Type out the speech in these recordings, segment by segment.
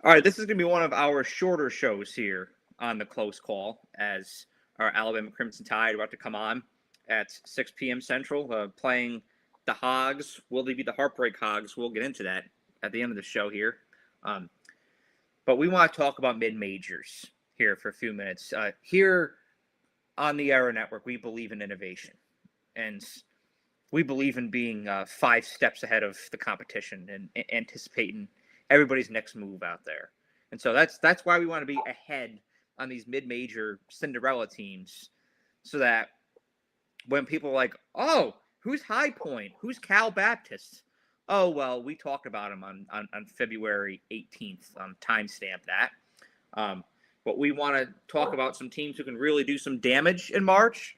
All right, this is going to be one of our shorter shows here on the Close Call, as our Alabama Crimson Tide are about to come on at 6 p.m. Central, playing the Hogs. Will they be the Heartbreak Hogs? We'll get into that at the end of the show here. Um, but we want to talk about mid-majors here for a few minutes. Here on the Era Network, we believe in innovation, and we believe in being 5 steps ahead of the competition and anticipating everybody's next move out there. And so that's why we want to be ahead on these mid-major Cinderella teams, so that when people are like, oh, who's High Point? Who's Cal Baptist? Oh, well, we talked about him on February 18th. Timestamp that. Um, but we want to talk about some teams who can really do some damage in March.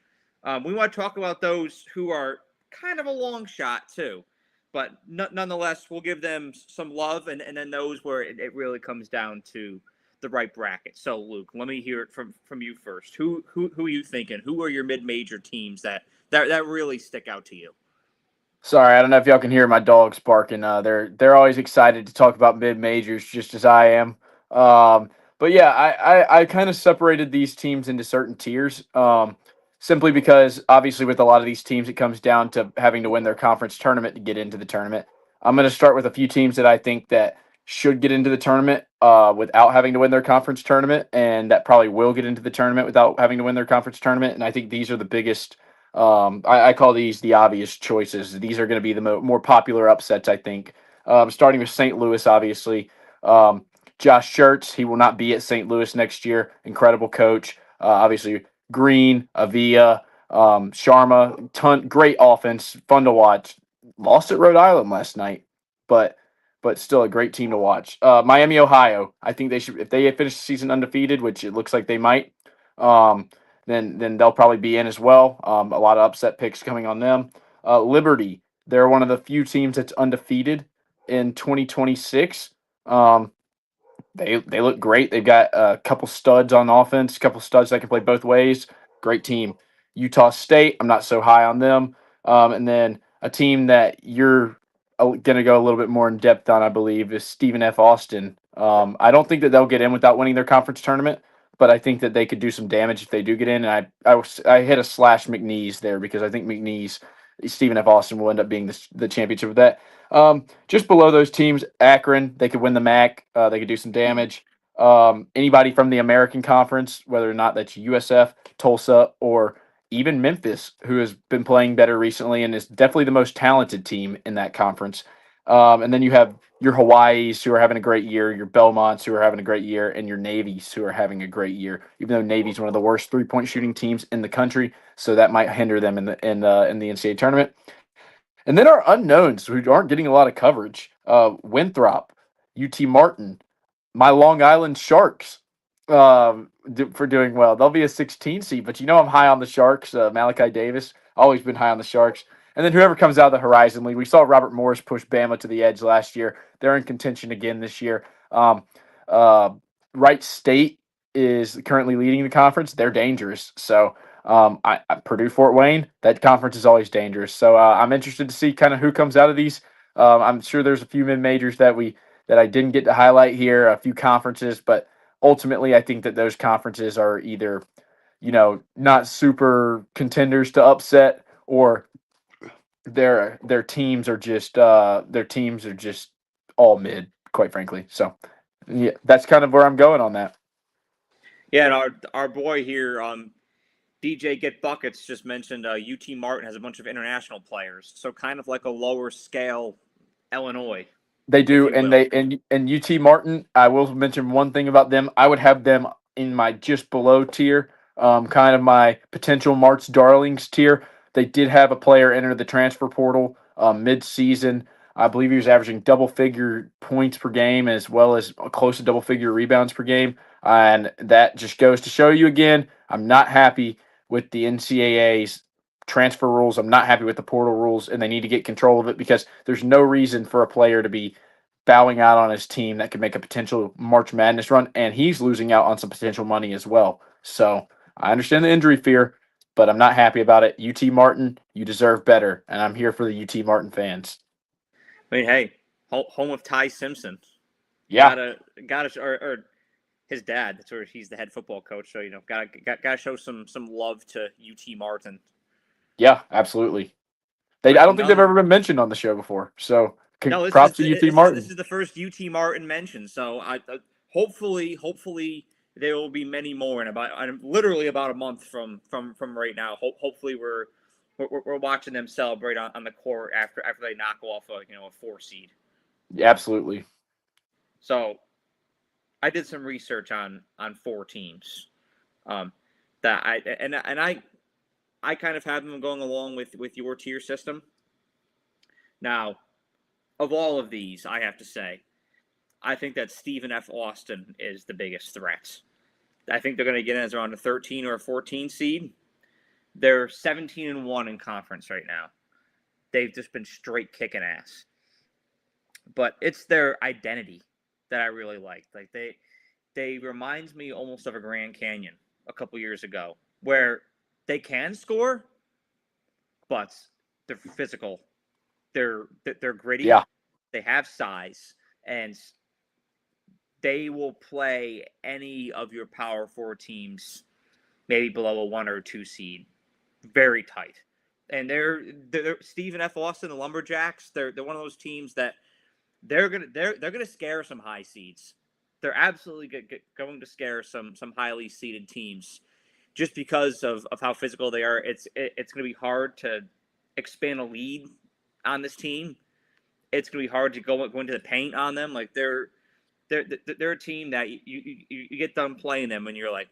We want to talk about those who are kind of a long shot, too. But nonetheless, we'll give them some love, and then those where it really comes down to the right bracket. So, Luke, let me hear it from you first. Who are you thinking? Who are your mid-major teams that really stick out to you? Sorry, I don't know if y'all can hear my dogs barking. They're always excited to talk about mid majors, just as I am. But yeah, I kind of separated these teams into certain tiers. Simply because obviously with a lot of these teams, it comes down to having to win their conference tournament to get into the tournament. I'm going to start with a few teams that I think that should get into the tournament without having to win their conference tournament, and that probably will get into the tournament without having to win their conference tournament. And I think these are the biggest. I call these the obvious choices. These are going to be the more popular upsets, I think. Starting with St. Louis, obviously. Josh Schertz, he will not be at St. Louis next year. Incredible coach. Obviously, Green, Avila, Sharma, great offense, fun to watch. Lost at Rhode Island last night, but still a great team to watch. Miami, Ohio. I think they should, if they finish the season undefeated, which it looks like they might. Um, then they'll probably be in as well. A lot of upset picks coming on them. Liberty, they're one of the few teams that's undefeated in 2026. Um, they look great. They've got a couple studs on offense, a couple studs that can play both ways. Great team. Utah State, I'm not so high on them. And then a team that you're going to go a little bit more in depth on, I believe, is Stephen F. Austin. I don't think that they'll get in without winning their conference tournament, but I think that they could do some damage if they do get in. And I hit a slash McNeese there because I think McNeese, Stephen F. Austin will end up being the championship of that. Just below those teams, Akron, they could win the MAC. They could do some damage. Anybody from the American Conference, whether or not that's USF, Tulsa, or even Memphis, who has been playing better recently and is definitely the most talented team in that conference. And then you have your Hawaiis who are having a great year, your Belmonts who are having a great year, and your Navies who are having a great year. Even though Navy's one of the worst 3-point shooting teams in the country, so that might hinder them in the NCAA tournament. And then our unknowns who aren't getting a lot of coverage: Winthrop, UT Martin, my Long Island Sharks for doing well. They'll be a 16 seed, but I'm high on the Sharks. Malachi Davis, always been high on the Sharks. And then whoever comes out of the Horizon League, we saw Robert Morris push Bama to the edge last year. They're in contention again this year. Uh, Wright State is currently leading the conference. They're dangerous. So Purdue Fort Wayne, that conference is always dangerous. So I'm interested to see kind of who comes out of these. I'm sure there's a few mid majors that I didn't get to highlight here, a few conferences, but ultimately I think that those conferences are either, not super contenders to upset, or their teams are just all mid, quite frankly. So yeah, that's kind of where I'm going on that. Yeah, and our boy here, DJ Get Buckets, just mentioned UT Martin has a bunch of international players, so kind of like a lower scale Illinois, They if do, you and will. and UT Martin. I will mention one thing about them. I would have them in my just below tier, kind of my potential March darlings tier. They did have a player enter the transfer portal mid-season. I believe he was averaging double-figure points per game as well as close to double-figure rebounds per game, and that just goes to show you again. I'm not happy with the NCAA's transfer rules. I'm not happy with the portal rules, and they need to get control of it because there's no reason for a player to be bowing out on his team that could make a potential March Madness run, and he's losing out on some potential money as well. So I understand the injury fear, but I'm not happy about it. UT Martin, you deserve better, and I'm here for the UT Martin fans. I mean, hey, home of Ty Simpson. Yeah, Or his dad. That's where he's the head football coach. So gotta show some love to UT Martin. yeah, absolutely. I But don't think they've ever been mentioned on the show before. So no, props to UT this Martin. is the first UT Martin mention. So hopefully there will be many more in literally about a month from right now. Hopefully we're watching them celebrate on the court after they knock off a 4 seed. Absolutely. So I did some research on 4 teams. That I kind of have them going along with your tier system. Now, of all of these, I have to say, I think that Stephen F. Austin is the biggest threat. I think they're going to get in as around a 13 or a 14 seed. They're 17-1 in conference right now. They've just been straight kicking ass. But it's their identity that I really like. Like they reminds me almost of a Grand Canyon a couple years ago, where they can score, but they're physical. They're gritty. Yeah. They have size, and they will play any of your power 4 teams, maybe below a 1 or 2 seed, very tight. And they're Stephen F. Austin, the Lumberjacks. They're one of those teams that they're gonna scare some high seeds. They're absolutely going to scare some highly seeded teams, just because of how physical they are. It's going to be hard to expand a lead on this team. It's going to be hard to go into the paint on them. Like they're a team that you get done playing them and you're like,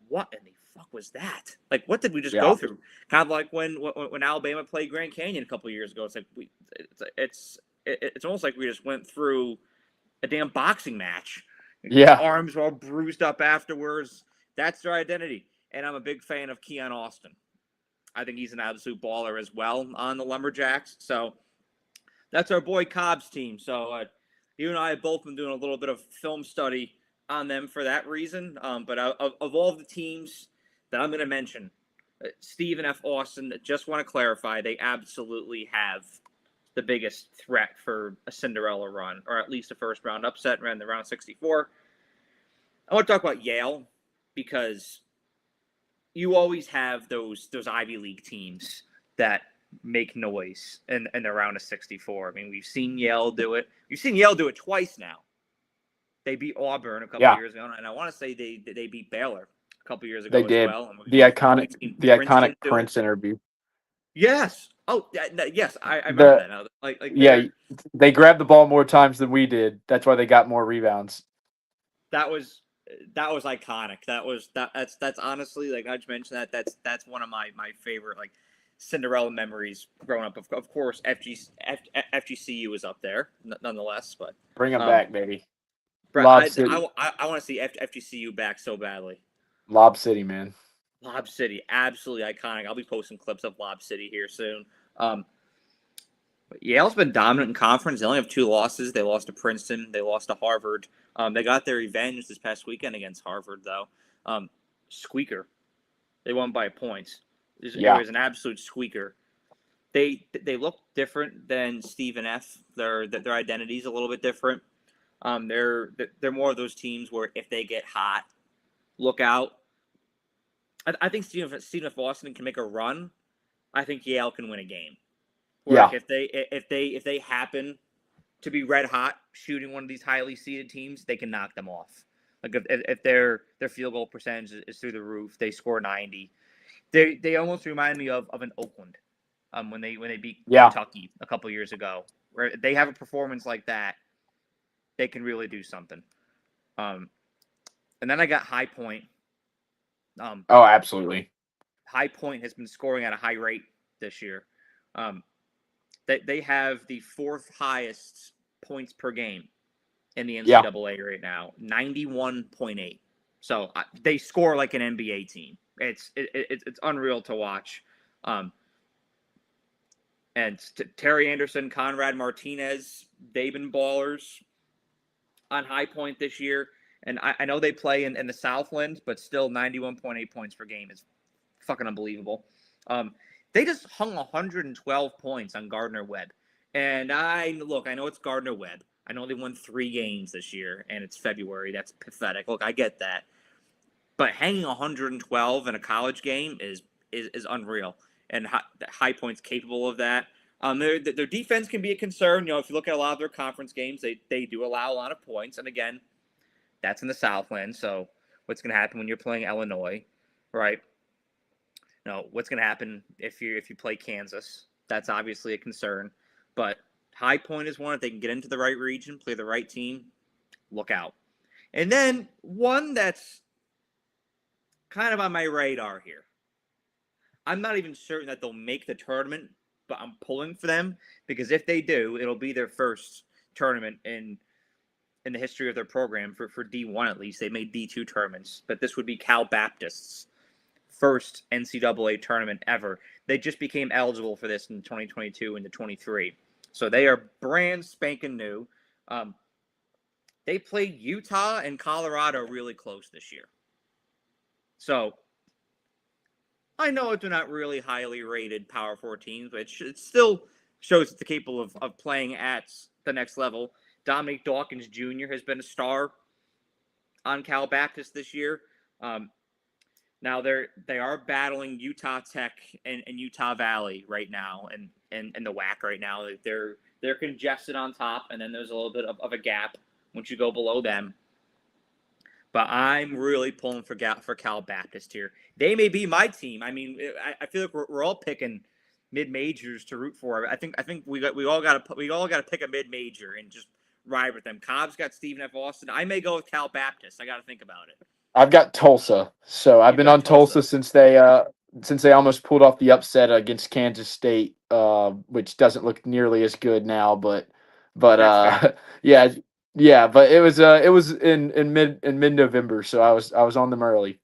what in the fuck was that? Like, what did we just go through? Kind of like when Alabama played Grand Canyon a couple of years ago. It's like it's almost like we just went through a damn boxing match. Yeah. Arms all bruised up afterwards. That's their identity. And I'm a big fan of Keon Austin. I think he's an absolute baller as well on the Lumberjacks. So that's our boy Cobb's team. So you and I have both been doing a little bit of film study on them for that reason. But of all the teams that I'm going to mention, Stephen F. Austin, just want to clarify, they absolutely have the biggest threat for a Cinderella run, or at least a first round upset around the round 64. I want to talk about Yale, because you always have those Ivy League teams that make noise in the round of 64. I mean, we've seen Yale do it. We've seen Yale do it twice now. They beat Auburn a couple of years ago, and I want to say they beat Baylor a couple of years ago They did. as well. And The iconic Prince interview. Yes. Oh, yes. I remember that now. Yeah, they grabbed the ball more times than we did. That's why they got more rebounds. That was iconic. That's honestly, like I just mentioned, that's one of my favorite Cinderella memories growing up. Of course, FGCU was up there nonetheless, but bring them back, baby. I want to see FGCU back so badly. Lob City, man. Lob City, absolutely iconic. I'll be posting clips of Lob City here soon. But Yale's been dominant in conference. They only have 2 losses. They lost to Princeton. They lost to Harvard. They got their revenge this past weekend against Harvard, though. Squeaker. They won by points. It was an absolute squeaker. They look different than Stephen F. Their identity's a little bit different. They're more of those teams where if they get hot, look out. I think Stephen F. Austin can make a run. I think Yale can win a game. Where if they happen to be red hot shooting one of these highly seeded teams, they can knock them off. Like if their field goal percentage is through the roof, they score 90. They almost remind me of an Oakland when they beat Kentucky a couple years ago, where they have a performance like that, they can really do something. And then I got High Point. Oh, absolutely. High Point has been scoring at a high rate this year. They have the 4th highest points per game in the NCAA right now, 91.8. So they score like an NBA team. It's unreal to watch. And Terry Anderson, Conrad Martinez, they've been ballers on High Point this year. And I know they play in the Southland, but still 91.8 points per game is fucking unbelievable. They just hung 112 points on Gardner Webb. And I know it's Gardner Webb, I know they won 3 games this year, and it's February. That's pathetic. Look, I get that. But hanging 112 in a college game is unreal, and High Point's capable of that. Their defense can be a concern. If you look at a lot of their conference games, they do allow a lot of points. And again, that's in the Southland. So what's going to happen when you're playing Illinois, right? No, what's going to happen if you play Kansas? That's obviously a concern. But High Point is one. If they can get into the right region, play the right team, look out. And then one that's kind of on my radar here. I'm not even certain that they'll make the tournament, but I'm pulling for them because if they do, it'll be their first tournament in the history of their program for D1 at least. They made D2 tournaments, but this would be Cal Baptist's first NCAA tournament ever. They just became eligible for this in 2022 and the 23. So they are brand spanking new. They played Utah and Colorado really close this year. So I know they're not really highly rated Power 4 teams, but it still shows that they're capable of playing at the next level. Dominique Dawkins Jr. has been a star on Cal Baptist this year. Now they are battling Utah Tech and Utah Valley right now, and the WAC right now. They're congested on top, and then there's a little bit of a gap once you go below them. But I'm really pulling for Cal Baptist here. They may be my team. I mean, I feel like we're all picking mid majors to root for. I think we all got to pick a mid major and just ride with them. Cobb's got Stephen F. Austin. I may go with Cal Baptist. I got to think about it. I've got Tulsa. So I've been on Tulsa since they almost pulled off the upset against Kansas State, which doesn't look nearly as good now. But yeah. Yeah, but it was in mid November, so I was on them early.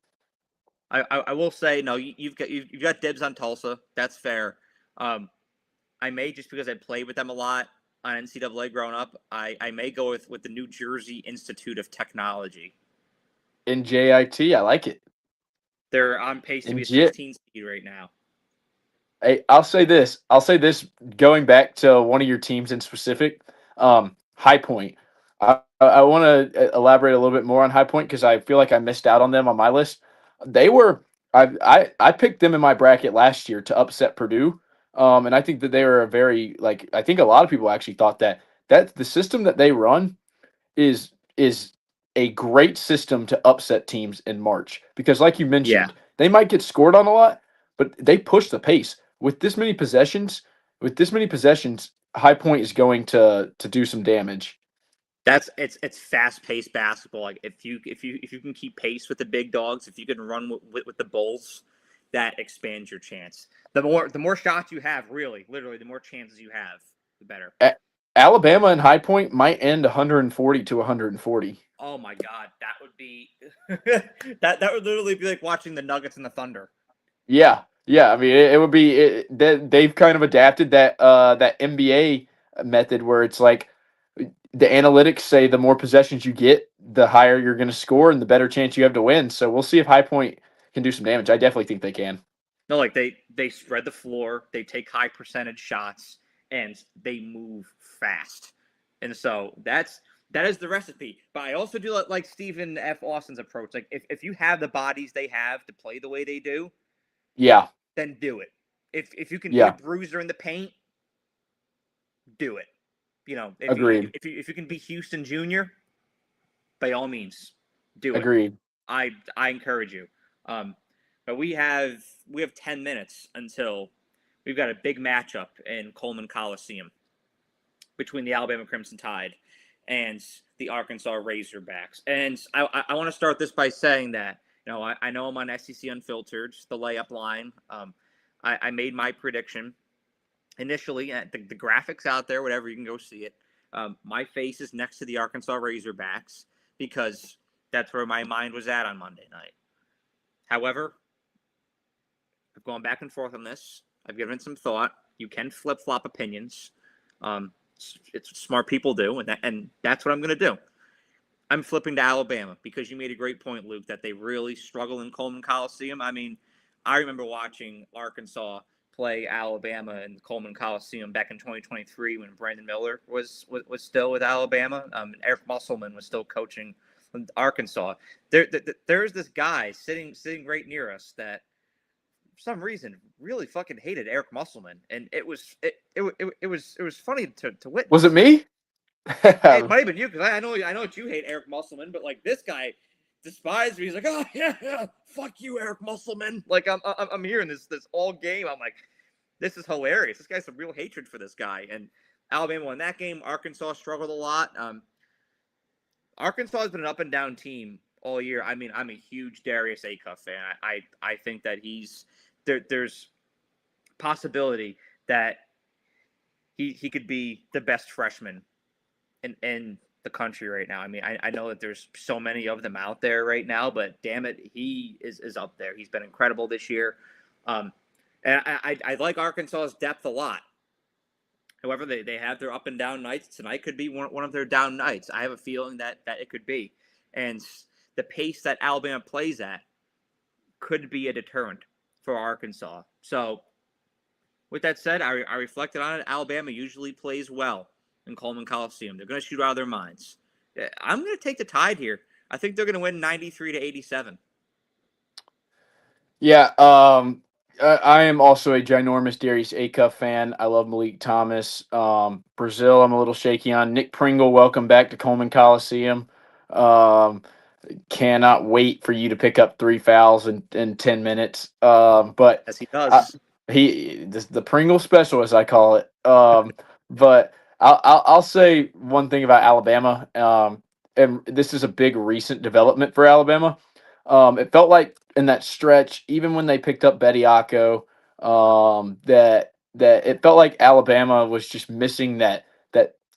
I will say no. You've got dibs on Tulsa. That's fair. I may, just because I played with them a lot on NCAA growing up, I may go with the New Jersey Institute of Technology. NJIT, I like it. They're on pace to be a 16 seed right now. Hey, I'll say this. Going back to one of your teams in specific, High Point. I want to elaborate a little bit more on High Point because I feel like I missed out on them on my list. I picked them in my bracket last year to upset Purdue, and I think that they were I think a lot of people actually thought that the system that they run is a great system to upset teams in March because, like you mentioned, they might get scored on a lot, but they push the pace with this many possessions. High Point is going to do some damage. It's fast-paced basketball. Like if you can keep pace with the big dogs, if you can run with the Bulls, that expands your chance. The more shots you have, literally, the more chances you have, the better. Alabama and High Point might end 140 to 140. Oh my God, that would be that would literally be like watching the Nuggets and the Thunder. Yeah. I mean, it would be. They've kind of adapted that NBA method where it's like, the analytics say the more possessions you get, the higher you're going to score and the better chance you have to win. So we'll see if High Point can do some damage. I definitely think they can. No, like they spread the floor, they take high percentage shots, and they move fast. And so that is the recipe. But I also do like Stephen F. Austin's approach. Like if you have the bodies they have to play the way they do, then do it. If you can be a bruiser in the paint, do it. Agreed. If you can be Houston Jr., by all means, do it. Agreed. I encourage you. But we have 10 minutes until we've got a big matchup in Coleman Coliseum between the Alabama Crimson Tide and the Arkansas Razorbacks. And I want to start this by saying that I know I'm on SEC Unfiltered, the layup line. I made my prediction. Initially, the graphics out there, whatever, you can go see it. My face is next to the Arkansas Razorbacks because that's where my mind was at on Monday night. However, I've gone back and forth on this. I've given it some thought. You can flip-flop opinions. It's what smart people do, and that's what I'm going to do. I'm flipping to Alabama because you made a great point, Luke, that they really struggle in Coleman Coliseum. I mean, I remember watching Arkansas play Alabama in the Coleman Coliseum back in 2023 when Brandon Miller was still with Alabama. And Eric Musselman was still coaching Arkansas. There's this guy sitting right near us that for some reason really fucking hated Eric Musselman, and it was funny to witness. Was it me? It might have been you, because I know that you hate Eric Musselman, but like this guy despised me. He's like, oh yeah, fuck you, Eric Musselman. Like I'm hearing this all game. I'm like, this is hilarious. This guy's some real hatred for this guy. And Alabama won that game. Arkansas struggled a lot. Arkansas has been an up and down team all year. I mean, I'm a huge Darius Acuff fan. I think that there's possibility that he could be the best freshman in the country right now. I mean, I know that there's so many of them out there right now, but damn it, he is up there. He's been incredible this year. And I like Arkansas's depth a lot. However, they have their up and down nights. Tonight could be one of their down nights. I have a feeling that it could be. And the pace that Alabama plays at could be a deterrent for Arkansas. So with that said, I reflected on it. Alabama usually plays well in Coleman Coliseum. They're going to shoot out of their minds. I'm going to take the Tide here. I think they're going to win 93-87. Yeah, I am also a ginormous Darius Acuff fan. I love Malik Thomas. Brazil, I'm a little shaky on. Nick Pringle, welcome back to Coleman Coliseum. Cannot wait for you to pick up 3 fouls in 10 minutes. But as he does. The Pringle special, as I call it. But I'll say one thing about Alabama, and this is a big recent development for Alabama. It felt like in that stretch, even when they picked up Bediako, that it felt like Alabama was just missing that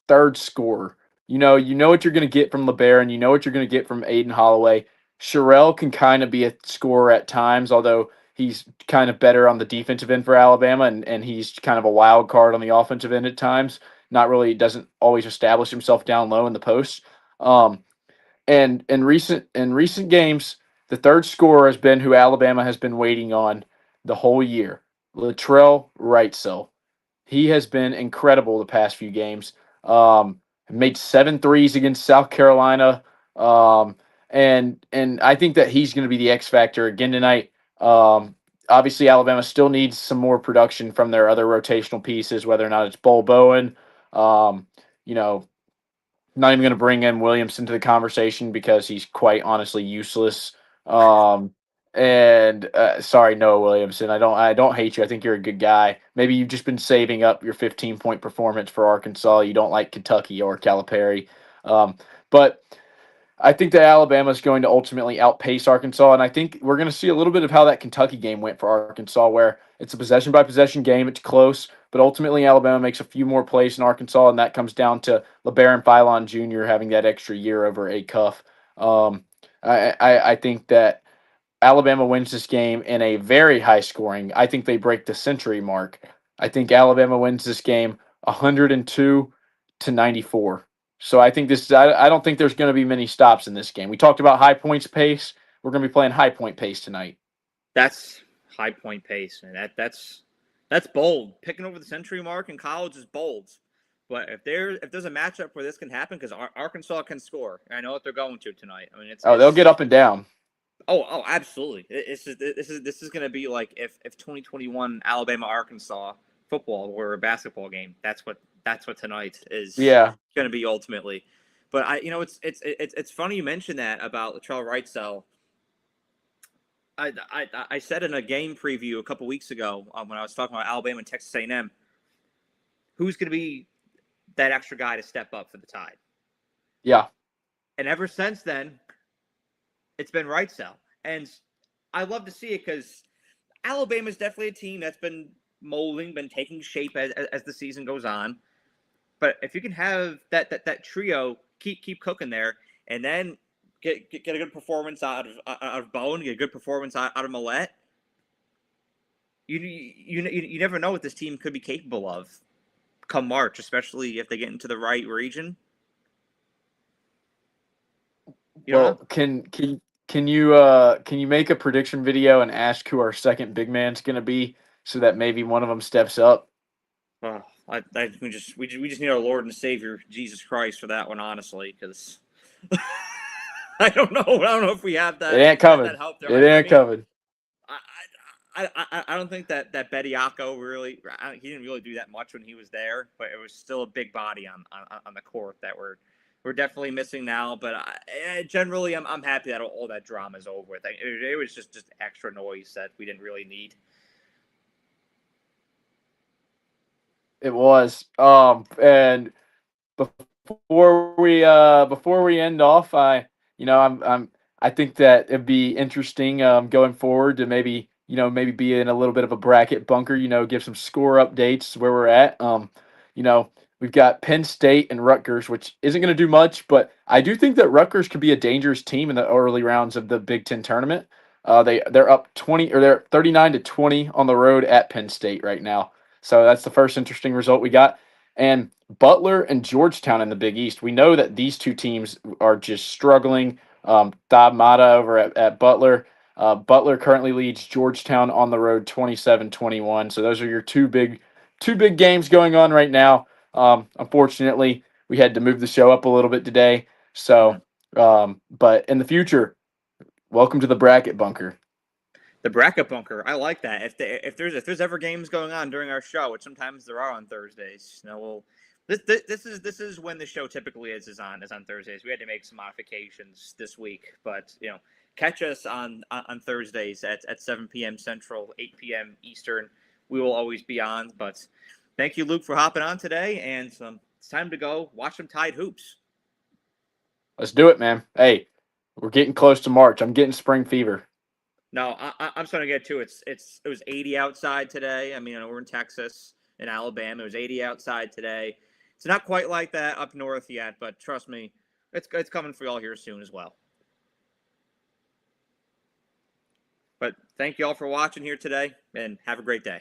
third scorer. You know what you're going to get from LeBaron, you know what you're going to get from Aiden Holloway. Sherelle can kind of be a scorer at times, although he's kind of better on the defensive end for Alabama, and he's kind of a wild card on the offensive end at times. Not really, doesn't always establish himself down low in the post. And in recent games, the third scorer has been who Alabama has been waiting on the whole year, Latrell Wrightsell. He has been incredible the past few games. Made 7 threes against South Carolina, and I think that he's going to be the X factor again tonight. Obviously, Alabama still needs some more production from their other rotational pieces, whether or not it's Bull Bowen. Not even going to bring in Williamson to the conversation because he's quite honestly useless. Sorry, Noah Williamson. I don't hate you. I think you're a good guy. Maybe you've just been saving up your 15-point performance for Arkansas. You don't like Kentucky or Calipari. But I think that Alabama is going to ultimately outpace Arkansas, and I think we're going to see a little bit of how that Kentucky game went for Arkansas, where it's a possession-by-possession game. It's close, but ultimately Alabama makes a few more plays in Arkansas, and that comes down to LeBaron Philon Jr. having that extra year over Acuff. I think that Alabama wins this game in a very high scoring. I think they break the century mark. I think Alabama wins this game 102-94. So I think I don't think there's going to be many stops in this game. We talked about high points pace. We're going to be playing high point pace tonight. That's high point pace, and that's bold. Picking over the century mark in college is bold. But if there's a matchup where this can happen, because Arkansas can score, and I know what they're going to tonight. I mean, they'll get up and down. Oh, absolutely. This is going to be like if 2021 Alabama-Arkansas football were a basketball game. That's what tonight is. Yeah. Going to be ultimately. But it's funny you mentioned that about Latrell Wrightsell. I said in a game preview a couple weeks ago when I was talking about Alabama and Texas A&M, who's going to be that extra guy to step up for the Tide? Yeah. And ever since then, it's been Wrightsell. And I love to see it because Alabama's definitely a team that's been molding, been taking shape as the season goes on. But if you can have that trio keep cooking there, and then get a good performance out of Bowen, get a good performance out of Millette, you never know what this team could be capable of come March, especially if they get into the right region. Can you make a prediction video and ask who our second big man's going to be? so that maybe one of them steps up. We just need our Lord and Savior Jesus Christ for that one, honestly, because I don't know. I don't know if we have It ain't coming. that help there. It I ain't mean, coming. I don't think that Bediako really he didn't really do that much when he was there, but it was still a big body on the court that we're definitely missing now. But generally, I'm happy that all that drama is over with. It was just extra noise that we didn't really need. It was. And before we end off, I think that it'd be interesting going forward to maybe be in a little bit of a bracket bunker. Give some score updates where we're at. We've got Penn State and Rutgers, which isn't going to do much, but I do think that Rutgers could be a dangerous team in the early rounds of the Big Ten tournament. They're up 20 or they're 39-20 on the road at Penn State right now. So that's the first interesting result we got. And Butler and Georgetown in the Big East. We know that these two teams are just struggling. Thad Matta over at Butler. Butler currently leads Georgetown on the road 27-21. So those are your two big games going on right now. Unfortunately, we had to move the show up a little bit today. So, but in the future, welcome to the bracket bunker. The bracket bunker, I like that. If there's ever games going on during our show, which sometimes there are on Thursdays, this is when the show typically is on Thursdays. We had to make some modifications this week, but catch us on Thursdays at 7 p.m. Central, 8 p.m. Eastern. We will always be on. But thank you, Luke, for hopping on today, and it's time to go watch some Tide hoops. Let's do it, man. Hey, we're getting close to March. I'm getting spring fever. No, I'm starting to get to it. It was 80 outside today. I mean, we're in Texas, in Alabama. It was 80 outside today. It's not quite like that up north yet, but trust me, it's coming for y'all here soon as well. But thank you all for watching here today, and have a great day.